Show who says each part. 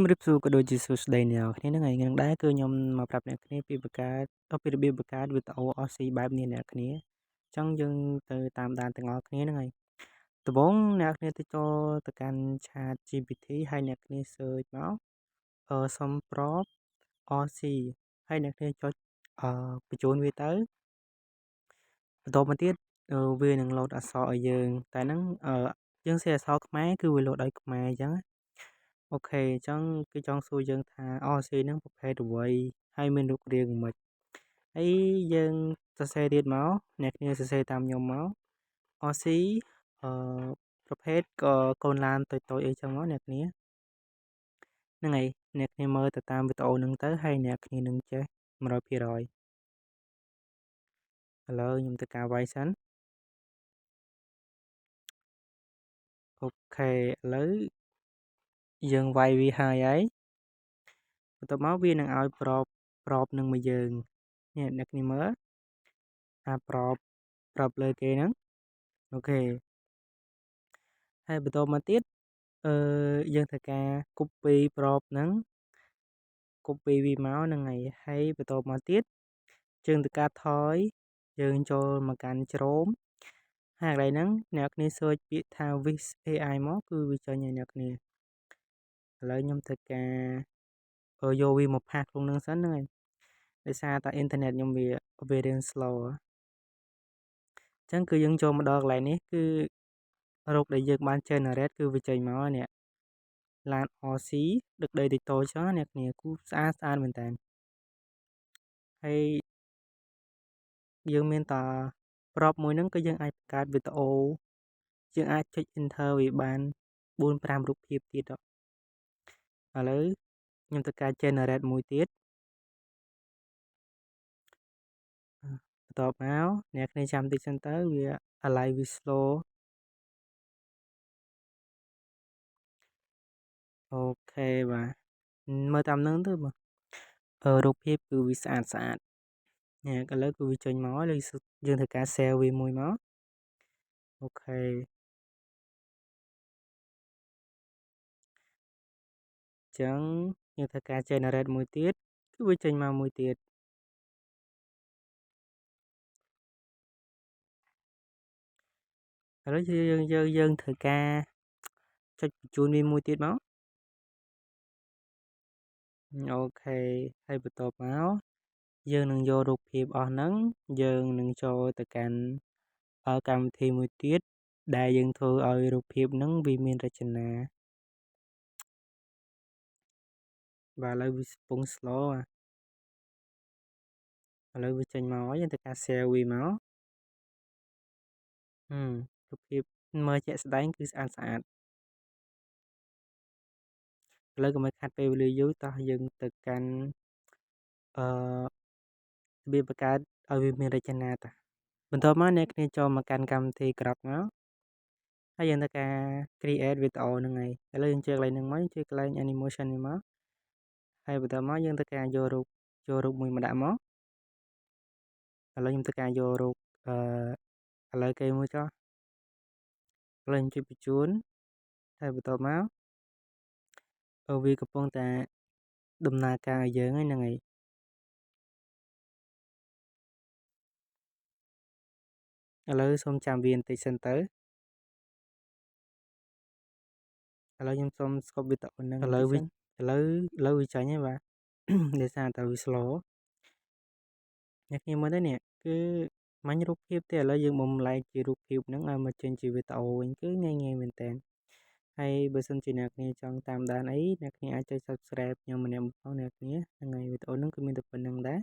Speaker 1: ជំរាបសួរក៏ដូចជាសួស្តីអ្នកនរគ្នាហ្នឹងហើយនឹងដែរគឺខ្ញុំមកប្រាប់អ្នកគ្នាពីបង្កើតពីរបៀបបង្កើតវីដេអូ OC បែបនេះអ្នកគ្នាអញ្ចឹងយើងទៅតាមដានទាំងអស់គ្នាហ្នឹងហើយដំបូងអ្នកគ្នាទៅចូលទៅកាន់ Chat GPT ហើយអ្នកគ្នា search មកសុំ prompt OC ហើយអ្នកគ្នាចុចបញ្ចូលវាទៅបន្តមកទៀតវានឹង load អក្សរឲ្យយើងតែហ្នឹងយើងសេអក្សរខ្មែរគឺវា load ដោយខ្មែរអញ្ចឹងណាអូខេអញ្ចឹងគឺចង់សួរយើងថា RC ហ្នឹងប្រភេទអ្វីហើយមានរូបរាងយ៉ាងម៉េចហើយយើងសរសេរទៀតមកអ្នកគ្នាសរសេរតាមខ្ញុំមក RC អឺប្រភេទក៏កូនឡានតូចៗអីចឹងមកអ្នកគ្នាហ្នឹងហើយអ្នកគ្នាមើលទៅតាមវីដេអូហ្នឹងទៅហើយអ្នកគ្នានឹងចេះ 100%ឥឡូវខ្ញុំទៅការវាយសិនអូខេឥឡូវយើងវាយវាហើយបន្ទាប់មកវានឹងឲ្យប្របនឹងមកយើងនេះអ្នកគ្នាមើលប្របលើគេហ្នឹងអូខេហើយបន្តមកទៀតយើងធ្វើការ copy ប្របហ្នឹង copy វាមកហ្នឹងហើយបន្តមកទៀតយើងធ្វើការថយយើងចូលមកកាន់ជ្រោមហើយកន្លែងហ្នឹងអ្នកគ្នា search ពាក្យថា Wish AI មកគឺវាចេញឲ្យអ្នកគ្នាឥឡូវខ្ញុំធ្វើការយកវាមកផាសក្នុងហ្នឹងសិនហ្នឹងហើយដោយសារតែអ៊ីនធឺណិតខ្ញុំវារៀង slow អញ្ចឹងគឺយើងចូលមកដល់កន្លែងនេះគឺរោគដែលយើងបាន generate គឺវាចេញមកនេះឡាន RC ដឹកដីតិចតូចចឹងអ្នកគ្នាគូស្អាតមែនតើហើយយើងមានតាប្របមួយហ្នឹងគឺយើងអាចបង្កើតវីដេអូយើងអាចចុច enter វាបាន4-5រូបភាពទៀតឥឡូវខ្ញុំធ្វើការ generate មួយទៀតបន្ទាប់មកអ្នកគ្នាចាំតិចសិនទៅវា align វា slow អូខេបាទមើលតាមហ្នឹងទៅបាទរូបភាពគឺវាស្អាតនេះឥឡូវគឺវាចេញមកហើយយើងធ្វើការ save វាមួយមកអូខេចឹងយើងធ្វើការ generate មួយទៀតគឺវាចេញមកមួយទៀតឥឡូវយើងធ្វើការចុចបញ្ជូនវាមួយទៀតមកអូខេហើយបន្ទាប់មកយើងនឹងយករូបភាពអស់ហ្នឹងយើងនឹងចូលទៅកាន់កម្មវិធីមួយទៀតដែលយើងធ្វើឲ្យរូបភាពហ្នឹងវាមានរចនាបាទឥឡូវវាកំពុង slow ឥឡូវវាចេញមកហើយយើងធ្វើការ share វាមករូបភាពមើលជាក់ស្ដែងគឺស្អាតឥឡូវកុំឲ្យខាត់ពេលវេលាយូរតោះយើងទៅកាន់អឺរបៀបបង្កើតឲ្យវាមានរចនាតាបន្ទាប់មកអ្នកគ្នាចូលមកកាន់កម្មវិធីក្រោកមកហើយយើងធ្វើការ create វីដេអូហ្នឹងហើយឥឡូវយើងជឿកន្លែងហ្នឹងមកជឿកន្លែង animation នេះមកហើយបន្ទាប់មកយើងធ្វើការយករូបមួយមកដាក់មកឥឡូវខ្ញុំធ្វើការយករូបឥឡូវគេមួយចុះឥឡូវខ្ញុំចុចបញ្ជូនហើយបន្ទាប់មកវាកំពុងតែដំណើរការឲ្យយើងហ្នឹងហើយឥឡូវសូមចាំវាបន្តិចសិនទៅឥឡូវខ្ញុំសូមស្គប់វីដេអូហ្នឹងឥឡូវវាចាញ់ហើយបាទដោយសារតែវា slow អ្នកគ្នាមើលទៅនេះគឺមាញ់រូបភាពទេឥឡូវយើងបំលែងជារូបភាពហ្នឹងឲ្យមកចេញជាវីដេអូវិញគឺងាយមែនតើហើយបើសិនជាអ្នកគ្នាចង់តាមដានអីអ្នកគ្នាអាចចុច subscribe ខ្ញុំម្នាក់មកផងអ្នកគ្នាហ្នឹងហើយវីដេអូហ្នឹងគឺមានតែប៉ុណ្្នឹងដែរ